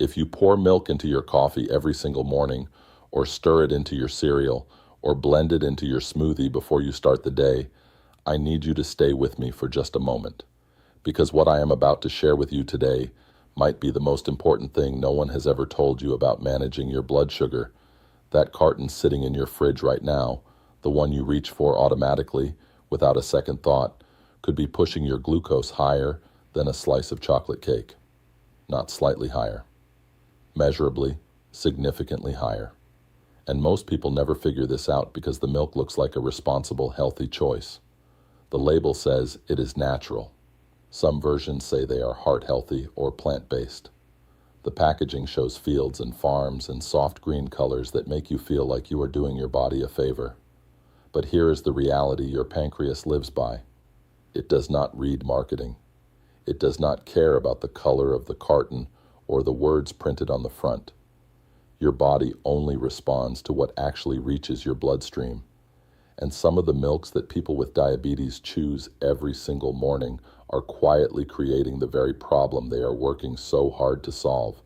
If you pour milk into your coffee every single morning, or stir it into your cereal, or blend it into your smoothie before you start the day, I need you to stay with me for just a moment, because what I am about to share with you today might be the most important thing no one has ever told you about managing your blood sugar. That carton sitting in your fridge right now, the one you reach for automatically without a second thought, could be pushing your glucose higher than a slice of chocolate cake. Not slightly higher. Measurably, significantly higher. And most people never figure this out because the milk looks like a responsible, healthy choice. The label says it is natural. Some versions say they are heart-healthy or plant-based. The packaging shows fields and farms and soft green colors that make you feel like you are doing your body a favor. But here is the reality your pancreas lives by. It does not read marketing. It does not care about the color of the carton or the words printed on the front. Your body only responds to what actually reaches your bloodstream. And some of the milks that people with diabetes choose every single morning are quietly creating the very problem they are working so hard to solve.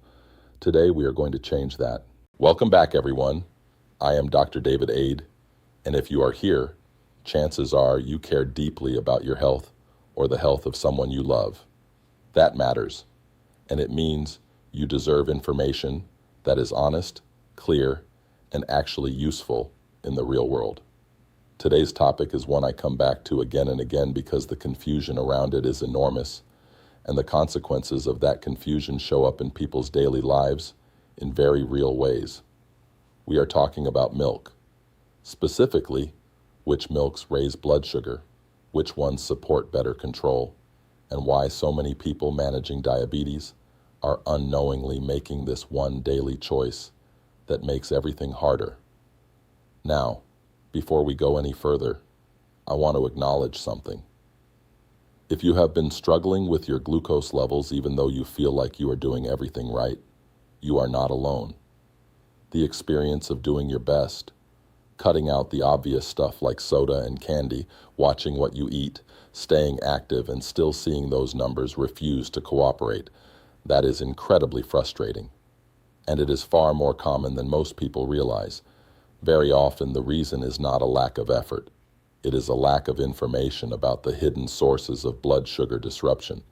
Today we are going to change that. Welcome back, everyone. I am Dr. David Aid, and if you are here, chances are you care deeply about your health or the health of someone you love. That matters, and it means you deserve information that is honest, clear, and actually useful in the real world. Today's topic is one I come back to again and again because the confusion around it is enormous, and the consequences of that confusion show up in people's daily lives in very real ways. We are talking about milk. Specifically, which milks raise blood sugar, which ones support better control, and why so many people managing diabetes are unknowingly making this one daily choice that makes everything harder. Now, before we go any further, I want to acknowledge something. If you have been struggling with your glucose levels even though you feel like you are doing everything right, you are not alone. The experience of doing your best, cutting out the obvious stuff like soda and candy, watching what you eat, staying active, and still seeing those numbers refuse to cooperate, that is incredibly frustrating. And it is far more common than most people realize. Very often the reason is not a lack of effort. It is a lack of information about the hidden sources of blood sugar disruption,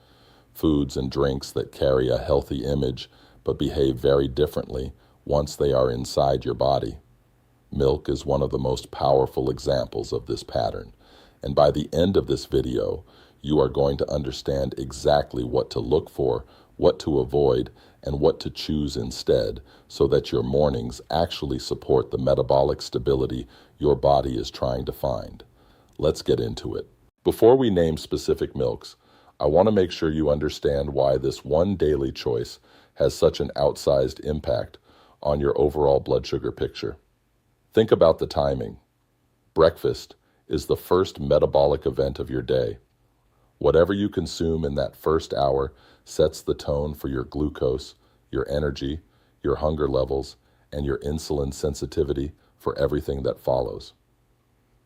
foods and drinks that carry a healthy image but behave very differently once they are inside your body. Milk is one of the most powerful examples of this pattern, and by the end of this video, you are going to understand exactly what to look for, what to avoid, and what to choose instead so that your mornings actually support the metabolic stability your body is trying to find. Let's get into it. Before we name specific milks, I want to make sure you understand why this one daily choice has such an outsized impact on your overall blood sugar picture. Think about the timing. Breakfast is the first metabolic event of your day. Whatever you consume in that first hour sets the tone for your glucose, your energy, your hunger levels, and your insulin sensitivity for everything that follows.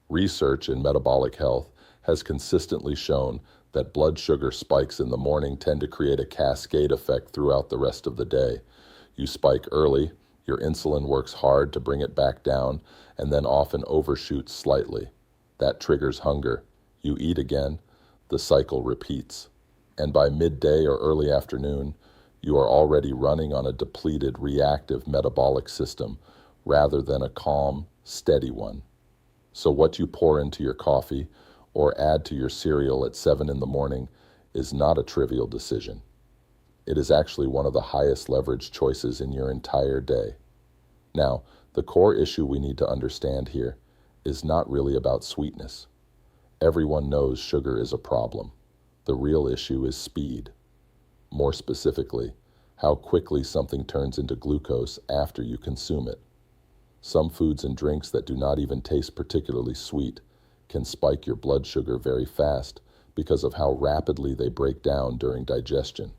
Research in metabolic health has consistently shown that blood sugar spikes in the morning tend to create a cascade effect throughout the rest of the day. You spike early, your insulin works hard to bring it back down, and then often overshoots slightly. That triggers hunger. You eat again, the cycle repeats. And by midday or early afternoon, you are already running on a depleted, reactive metabolic system rather than a calm, steady one. So what you pour into your coffee or add to your cereal at 7 in the morning is not a trivial decision. It is actually one of the highest leverage choices in your entire day. Now, the core issue we need to understand here is not really about sweetness. Everyone knows sugar is a problem. The real issue is speed. More specifically, how quickly something turns into glucose after you consume it. Some foods and drinks that do not even taste particularly sweet can spike your blood sugar very fast because of how rapidly they break down during digestion.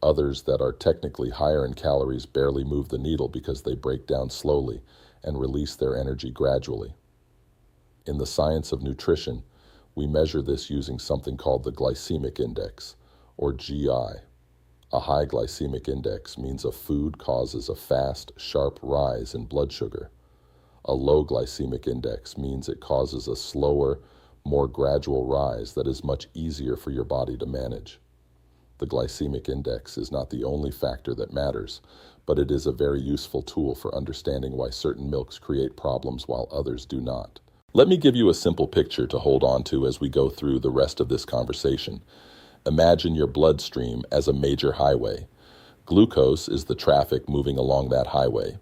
Others that are technically higher in calories barely move the needle because they break down slowly and release their energy gradually. In the science of nutrition, we measure this using something called the glycemic index, or GI. A high glycemic index means a food causes a fast, sharp rise in blood sugar. A low glycemic index means it causes a slower, more gradual rise that is much easier for your body to manage. The glycemic index is not the only factor that matters, but it is a very useful tool for understanding why certain milks create problems while others do not. Let me give you a simple picture to hold on to as we go through the rest of this conversation. Imagine your bloodstream as a major highway. Glucose is the traffic moving along that highway.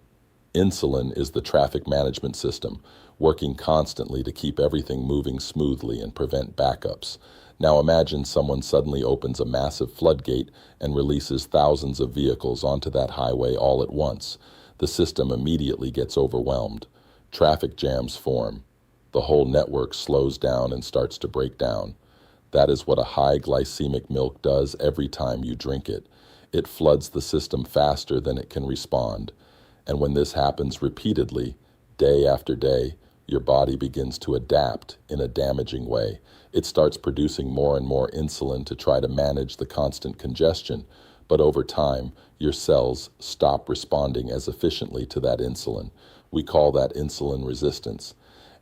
Insulin is the traffic management system, working constantly to keep everything moving smoothly and prevent backups. Now imagine someone suddenly opens a massive floodgate and releases thousands of vehicles onto that highway all at once. The system immediately gets overwhelmed. Traffic jams form. The whole network slows down and starts to break down. That is what a high glycemic milk does every time you drink it. It floods the system faster than it can respond. And when this happens repeatedly, day after day, your body begins to adapt in a damaging way. It starts producing more and more insulin to try to manage the constant congestion, but over time, your cells stop responding as efficiently to that insulin. We call that insulin resistance,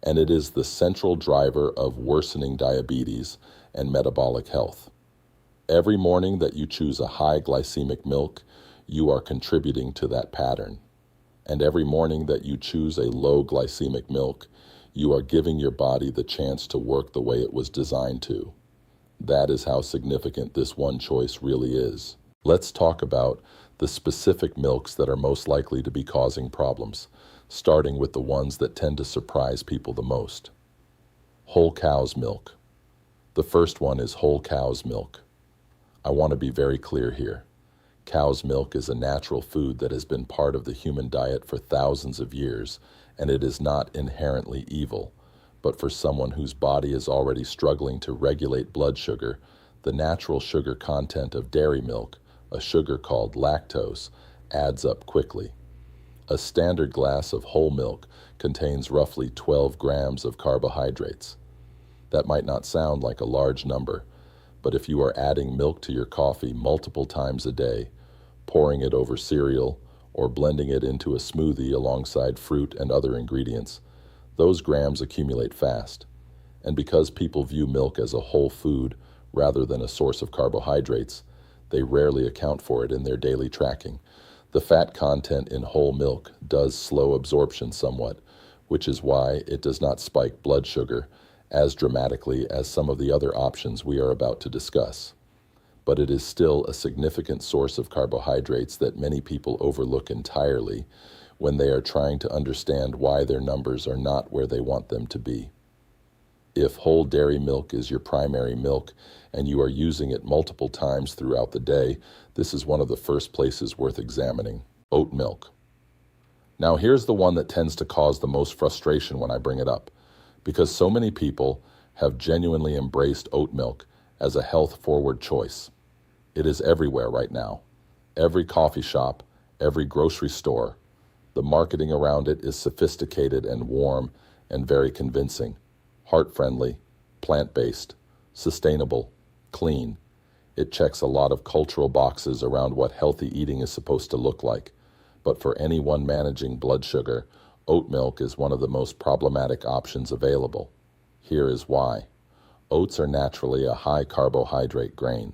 and it is the central driver of worsening diabetes and metabolic health. Every morning that you choose a high glycemic milk, you are contributing to that pattern. And every morning that you choose a low glycemic milk, you are giving your body the chance to work the way it was designed to. That is how significant this one choice really is. Let's talk about the specific milks that are most likely to be causing problems, starting with the ones that tend to surprise people the most. Whole cow's milk. The first one is whole cow's milk. I want to be very clear here. Cow's milk is a natural food that has been part of the human diet for thousands of years, and it is not inherently evil. But for someone whose body is already struggling to regulate blood sugar, the natural sugar content of dairy milk, a sugar called lactose, adds up quickly. A standard glass of whole milk contains roughly 12 grams of carbohydrates. That might not sound like a large number, but if you are adding milk to your coffee multiple times a day, pouring it over cereal, or blending it into a smoothie alongside fruit and other ingredients, those grams accumulate fast. And because people view milk as a whole food rather than a source of carbohydrates, they rarely account for it in their daily tracking. The fat content in whole milk does slow absorption somewhat, which is why it does not spike blood sugar as dramatically as some of the other options we are about to discuss. But it is still a significant source of carbohydrates that many people overlook entirely when they are trying to understand why their numbers are not where they want them to be. If whole dairy milk is your primary milk and you are using it multiple times throughout the day, this is one of the first places worth examining. Oat milk. Now here's the one that tends to cause the most frustration when I bring it up, because so many people have genuinely embraced oat milk as a health-forward choice. It is everywhere right now. Every coffee shop, every grocery store. The marketing around it is sophisticated and warm and very convincing. Heart-friendly, plant-based, sustainable, clean. It checks a lot of cultural boxes around what healthy eating is supposed to look like. But for anyone managing blood sugar, oat milk is one of the most problematic options available. Here is why. Oats are naturally a high carbohydrate grain.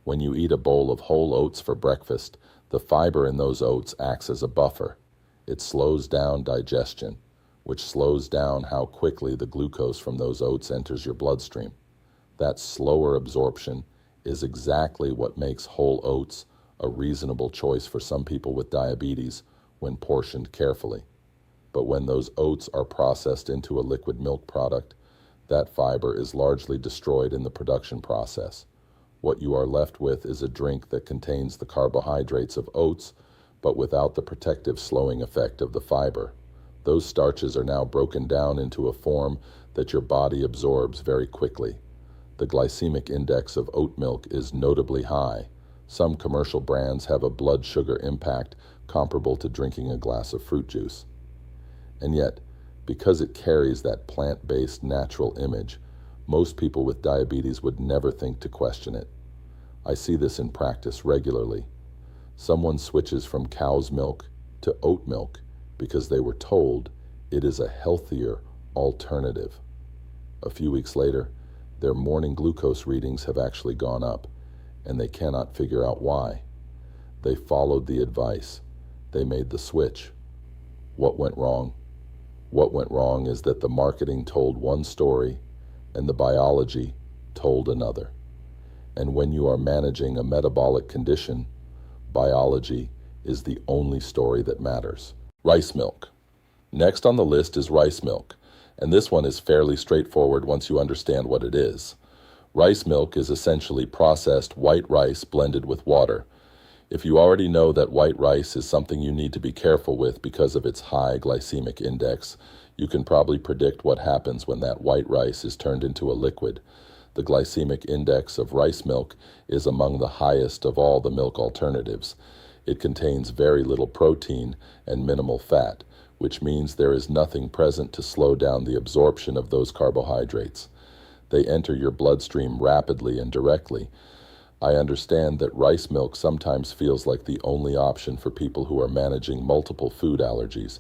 When you eat a bowl of whole oats for breakfast, the fiber in those oats acts as a buffer. It slows down digestion, which slows down how quickly the glucose from those oats enters your bloodstream. That slower absorption is exactly what makes whole oats a reasonable choice for some people with diabetes when portioned carefully. But when those oats are processed into a liquid milk product, that fiber is largely destroyed in the production process. What you are left with is a drink that contains the carbohydrates of oats, but without the protective slowing effect of the fiber. Those starches are now broken down into a form that your body absorbs very quickly. The glycemic index of oat milk is notably high. Some commercial brands have a blood sugar impact comparable to drinking a glass of fruit juice. And yet, because it carries that plant-based natural image, most people with diabetes would never think to question it. I see this in practice regularly. Someone switches from cow's milk to oat milk because they were told it is a healthier alternative. A few weeks later, their morning glucose readings have actually gone up, and they cannot figure out why. They followed the advice. They made the switch. What went wrong? What went wrong is that the marketing told one story and the biology told another. And when you are managing a metabolic condition, biology is the only story that matters. Rice milk. Next on the list is rice milk, and this one is fairly straightforward once you understand what it is. Rice milk is essentially processed white rice blended with water. If you already know that white rice is something you need to be careful with because of its high glycemic index, you can probably predict what happens when that white rice is turned into a liquid. The glycemic index of rice milk is among the highest of all the milk alternatives. It contains very little protein and minimal fat, which means there is nothing present to slow down the absorption of those carbohydrates. They enter your bloodstream rapidly and directly. I understand that rice milk sometimes feels like the only option for people who are managing multiple food allergies.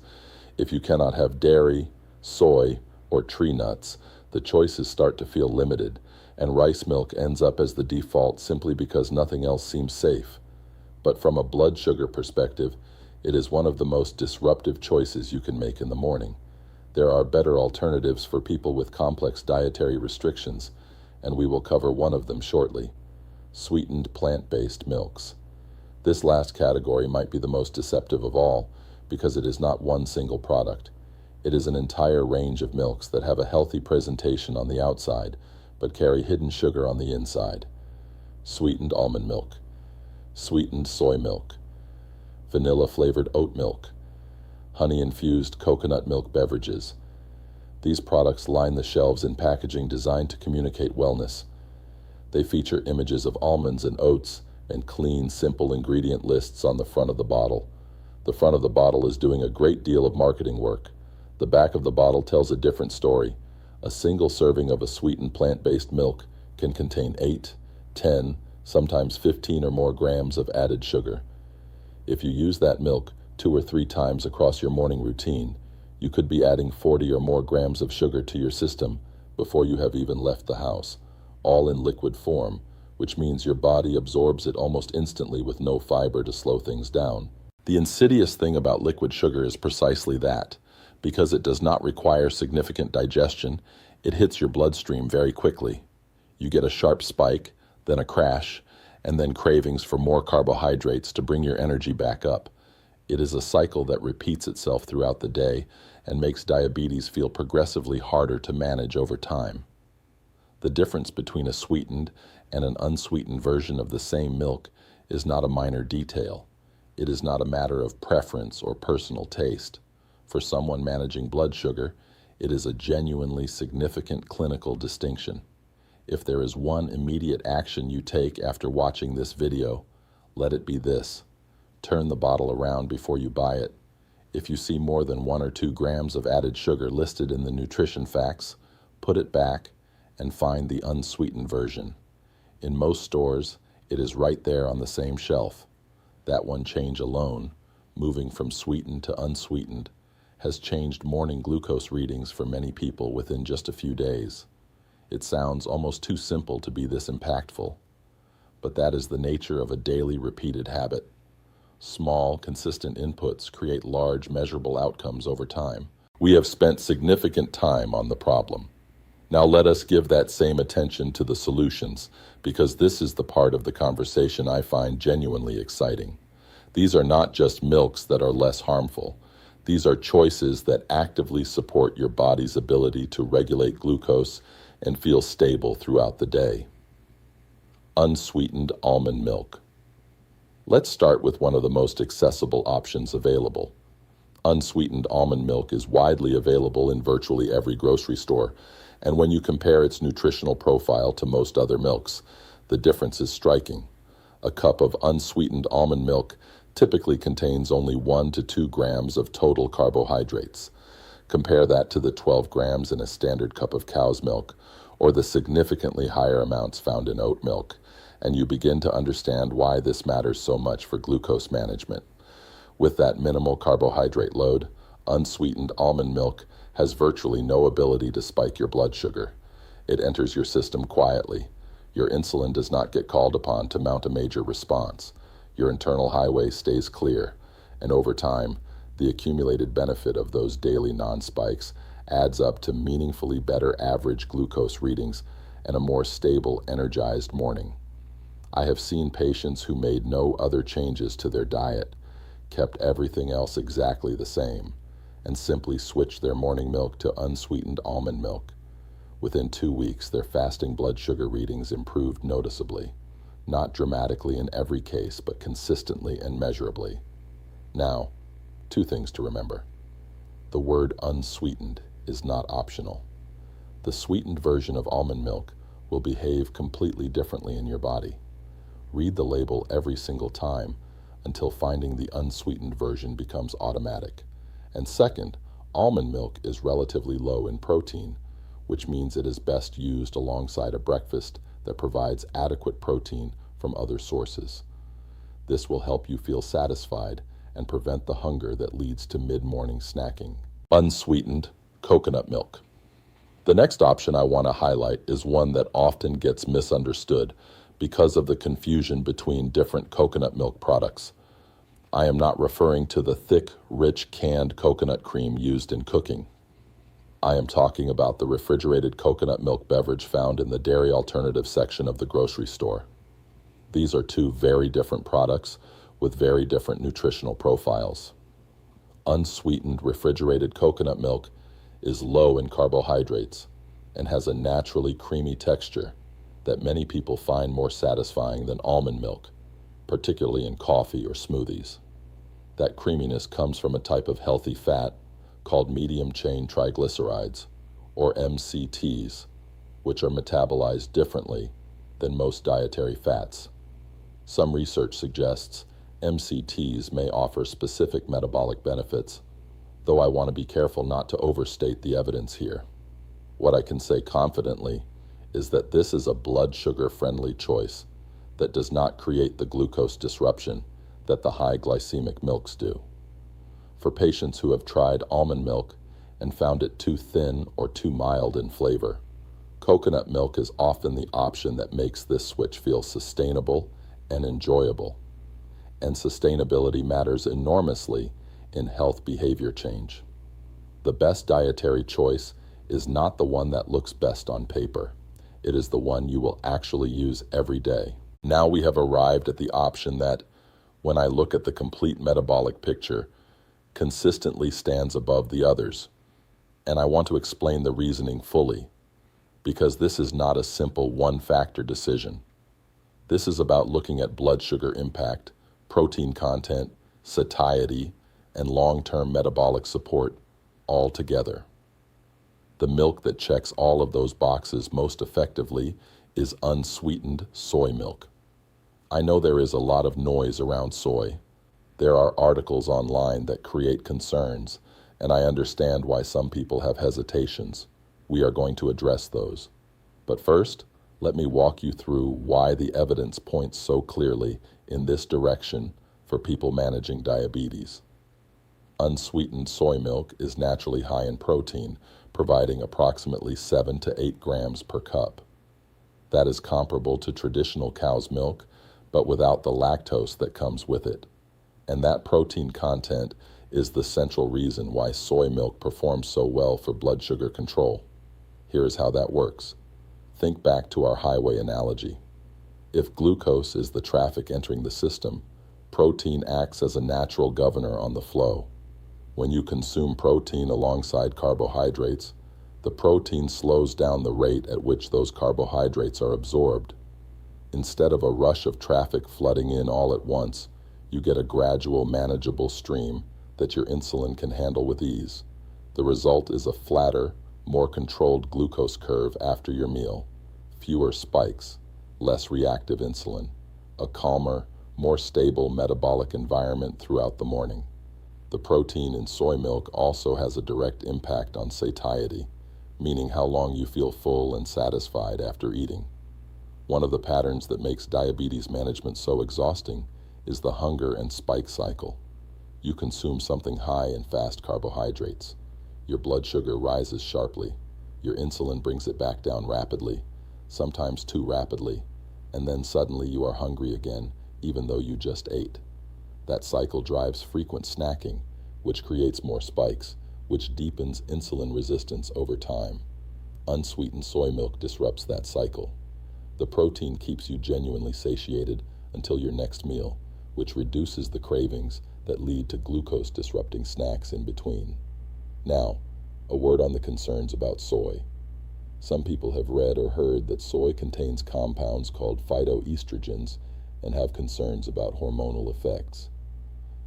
If you cannot have dairy, soy, or tree nuts, the choices start to feel limited, and rice milk ends up as the default simply because nothing else seems safe. But from a blood sugar perspective, it is one of the most disruptive choices you can make in the morning. There are better alternatives for people with complex dietary restrictions, and we will cover one of them shortly: sweetened plant-based milks. This last category might be the most deceptive of all because it is not one single product. It is an entire range of milks that have a healthy presentation on the outside, but carry hidden sugar on the inside. Sweetened almond milk, sweetened soy milk, vanilla-flavored oat milk, honey-infused coconut milk beverages. These products line the shelves in packaging designed to communicate wellness. They feature images of almonds and oats and clean, simple ingredient lists on the front of the bottle. The front of the bottle is doing a great deal of marketing work. The back of the bottle tells a different story. A single serving of a sweetened plant-based milk can contain 8, 10, sometimes 15 or more grams of added sugar. If you use that milk 2 or 3 times across your morning routine, you could be adding 40 or more grams of sugar to your system before you have even left the house, all in liquid form, which means your body absorbs it almost instantly with no fiber to slow things down. The insidious thing about liquid sugar is precisely that. Because it does not require significant digestion, it hits your bloodstream very quickly. You get a sharp spike, then a crash, and then cravings for more carbohydrates to bring your energy back up. It is a cycle that repeats itself throughout the day and makes diabetes feel progressively harder to manage over time. The difference between a sweetened and an unsweetened version of the same milk is not a minor detail. It is not a matter of preference or personal taste. For someone managing blood sugar, it is a genuinely significant clinical distinction. If there is one immediate action you take after watching this video, let it be this: turn the bottle around before you buy it. If you see more than 1 or 2 grams of added sugar listed in the nutrition facts, put it back and find the unsweetened version. In most stores, it is right there on the same shelf. That one change alone, moving from sweetened to unsweetened, has changed morning glucose readings for many people within just a few days. It sounds almost too simple to be this impactful, but that is the nature of a daily repeated habit. Small, consistent inputs create large, measurable outcomes over time. We have spent significant time on the problem. Now let us give that same attention to the solutions, because this is the part of the conversation I find genuinely exciting. These are not just milks that are less harmful. These are choices that actively support your body's ability to regulate glucose and feel stable throughout the day. Unsweetened almond milk. Let's start with one of the most accessible options available. Unsweetened almond milk is widely available in virtually every grocery store, and when you compare its nutritional profile to most other milks, the difference is striking. A cup of unsweetened almond milk typically contains only 1 to 2 grams of total carbohydrates. Compare that to the 12 grams in a standard cup of cow's milk, or the significantly higher amounts found in oat milk, and you begin to understand why this matters so much for glucose management. With that minimal carbohydrate load, unsweetened almond milk has virtually no ability to spike your blood sugar. It enters your system quietly. Your insulin does not get called upon to mount a major response. Your internal highway stays clear, and over time, the accumulated benefit of those daily non-spikes adds up to meaningfully better average glucose readings and a more stable, energized morning. I have seen patients who made no other changes to their diet, kept everything else exactly the same, and simply switched their morning milk to unsweetened almond milk. Within 2 weeks, their fasting blood sugar readings improved noticeably, not dramatically in every case, but consistently and measurably. Now, 2 things to remember. The word unsweetened is not optional. The sweetened version of almond milk will behave completely differently in your body. Read the label every single time until finding the unsweetened version becomes automatic. And second, almond milk is relatively low in protein, which means it is best used alongside a breakfast that provides adequate protein from other sources. This will help you feel satisfied and prevent the hunger that leads to mid-morning snacking. Unsweetened coconut milk. The next option I want to highlight is one that often gets misunderstood because of the confusion between different coconut milk products. I am not referring to the thick, rich canned coconut cream used in cooking. I am talking about the refrigerated coconut milk beverage found in the dairy alternative section of the grocery store. These are 2 very different products with very different nutritional profiles. Unsweetened refrigerated coconut milk is low in carbohydrates and has a naturally creamy texture that many people find more satisfying than almond milk, particularly in coffee or smoothies. That creaminess comes from a type of healthy fat called medium-chain triglycerides, or MCTs, which are metabolized differently than most dietary fats. Some research suggests MCTs may offer specific metabolic benefits, though I want to be careful not to overstate the evidence here. What I can say confidently is that this is a blood sugar-friendly choice that does not create the glucose disruption that the high glycemic milks do. For patients who have tried almond milk and found it too thin or too mild in flavor, coconut milk is often the option that makes this switch feel sustainable and enjoyable. And sustainability matters enormously in health behavior change. The best dietary choice is not the one that looks best on paper. It is the one you will actually use every day. Now we have arrived at the option that, when I look at the complete metabolic picture, consistently stands above the others. And I want to explain the reasoning fully, because this is not a simple one-factor decision. This is about looking at blood sugar impact, protein content, satiety, and long-term metabolic support all together. The milk that checks all of those boxes most effectively is unsweetened soy milk. I know there is a lot of noise around soy. There are articles online that create concerns, and I understand why some people have hesitations. We are going to address those. But first, let me walk you through why the evidence points so clearly in this direction for people managing diabetes. Unsweetened soy milk is naturally high in protein, providing approximately 7 to 8 grams per cup. That is comparable to traditional cow's milk, but without the lactose that comes with it. And that protein content is the central reason why soy milk performs so well for blood sugar control. Here is how that works. Think back to our highway analogy. If glucose is the traffic entering the system, protein acts as a natural governor on the flow. When you consume protein alongside carbohydrates, the protein slows down the rate at which those carbohydrates are absorbed. Instead of a rush of traffic flooding in all at once, you get a gradual, manageable stream that your insulin can handle with ease. The result is a flatter, more controlled glucose curve after your meal, fewer spikes, less reactive insulin, a calmer, more stable metabolic environment throughout the morning. The protein in soy milk also has a direct impact on satiety, meaning how long you feel full and satisfied after eating. One of the patterns that makes diabetes management so exhausting is the hunger and spike cycle. You consume something high in fast carbohydrates. Your blood sugar rises sharply. Your insulin brings it back down rapidly, sometimes too rapidly, and then suddenly you are hungry again, even though you just ate. That cycle drives frequent snacking, which creates more spikes, which deepens insulin resistance over time. Unsweetened soy milk disrupts that cycle. The protein keeps you genuinely satiated until your next meal, which reduces the cravings that lead to glucose-disrupting snacks in between. Now, a word on the concerns about soy. Some people have read or heard that soy contains compounds called phytoestrogens and have concerns about hormonal effects.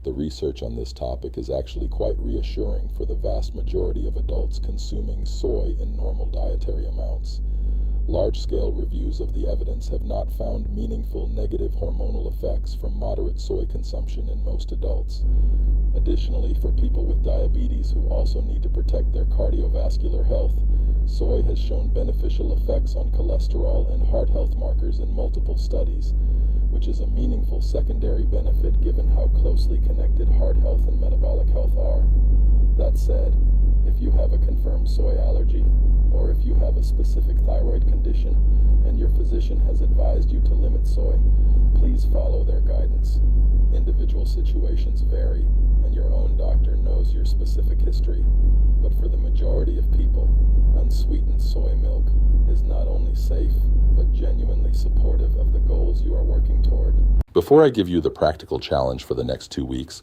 The research on this topic is actually quite reassuring for the vast majority of adults consuming soy in normal dietary amounts. Large-scale reviews of the evidence have not found meaningful negative hormonal effects from moderate soy consumption in most adults. Additionally, for people with diabetes who also need to protect their cardiovascular health, soy has shown beneficial effects on cholesterol and heart health markers in multiple studies, which is a meaningful secondary benefit given how closely connected heart health and metabolic health are. That said, if you have a confirmed soy allergy, or if you have a specific thyroid condition and your physician has advised you to limit soy, please follow their guidance. Individual situations vary, and your own doctor knows your specific history. But for the majority of people, unsweetened soy milk is not only safe, but genuinely supportive of the goals you are working toward. Before I give you the practical challenge for the next 2 weeks,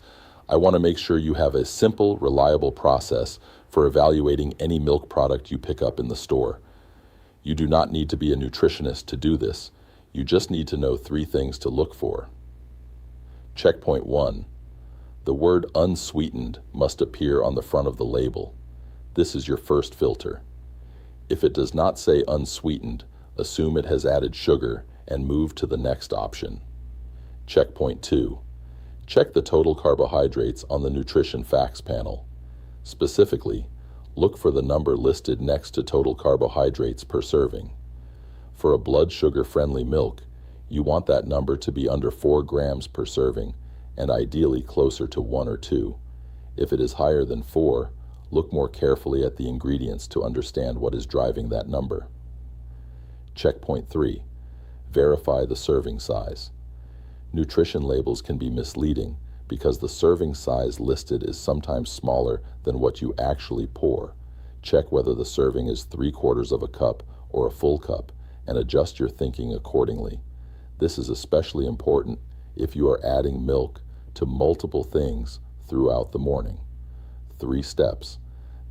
I want to make sure you have a simple, reliable process for evaluating any milk product you pick up in the store. You do not need to be a nutritionist to do this. You just need to know 3 things to look for. Checkpoint 1. The word unsweetened must appear on the front of the label. This is your first filter. If it does not say unsweetened, assume it has added sugar and move to the next option. Checkpoint 2. Check the total carbohydrates on the nutrition facts panel. Specifically, look for the number listed next to total carbohydrates per serving. For a blood sugar-friendly milk, you want that number to be under 4 grams per serving, and ideally closer to 1 or 2. If it is higher than 4, look more carefully at the ingredients to understand what is driving that number. Checkpoint 3. Verify the serving size. Nutrition labels can be misleading because the serving size listed is sometimes smaller than what you actually pour. Check whether the serving is 3/4 of a cup or a full cup and adjust your thinking accordingly. This is especially important if you are adding milk to multiple things throughout the morning. 3 steps.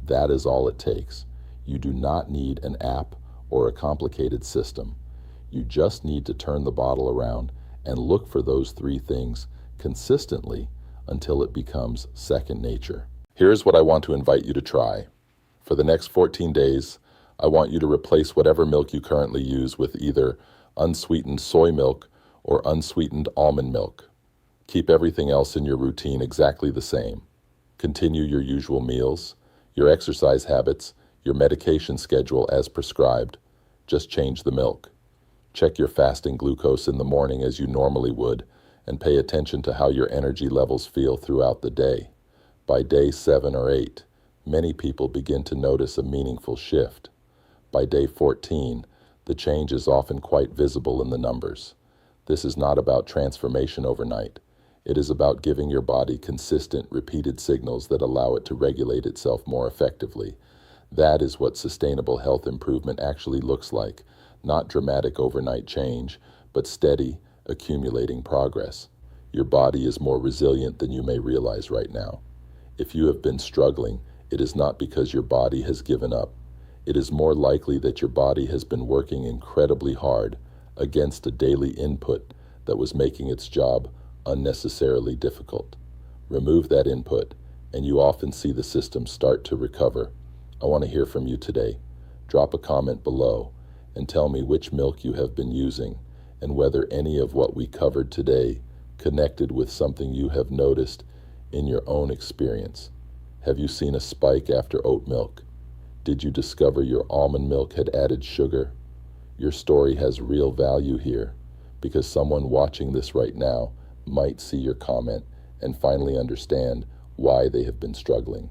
That is all it takes. You do not need an app or a complicated system. You just need to turn the bottle around and look for those 3 things consistently until it becomes second nature. Here's what I want to invite you to try. For the next 14 days, I want you to replace whatever milk you currently use with either unsweetened soy milk or unsweetened almond milk. Keep everything else in your routine exactly the same. Continue your usual meals, your exercise habits, your medication schedule as prescribed. Just change the milk. Check your fasting glucose in the morning as you normally would, and pay attention to how your energy levels feel throughout the day. By day 7 or 8, many people begin to notice a meaningful shift. By day 14, the change is often quite visible in the numbers. This is not about transformation overnight. It is about giving your body consistent, repeated signals that allow it to regulate itself more effectively. That is what sustainable health improvement actually looks like. Not dramatic overnight change, but steady, accumulating progress. Your body is more resilient than you may realize right now. If you have been struggling, it is not because your body has given up. It is more likely that your body has been working incredibly hard against a daily input that was making its job unnecessarily difficult. Remove that input, and you often see the system start to recover. I want to hear from you today. Drop a comment below and tell me which milk you have been using and whether any of what we covered today connected with something you have noticed in your own experience. Have you seen a spike after oat milk? Did you discover your almond milk had added sugar? Your story has real value here because someone watching this right now might see your comment and finally understand why they have been struggling.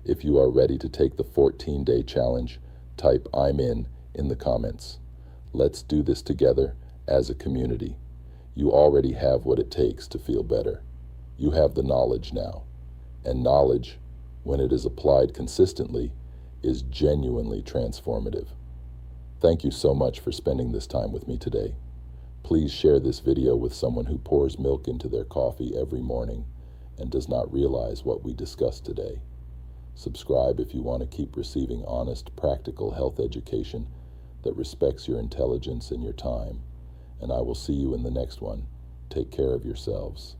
If you are ready to take the 14-day challenge, type "I'm in the comments. Let's do this together as a community. You already have what it takes to feel better. You have the knowledge now. And knowledge, when it is applied consistently, is genuinely transformative. Thank you so much for spending this time with me today. Please share this video with someone who pours milk into their coffee every morning and does not realize what we discussed today. Subscribe if you want to keep receiving honest, practical health education that respects your intelligence and your time. And I will see you in the next one. Take care of yourselves.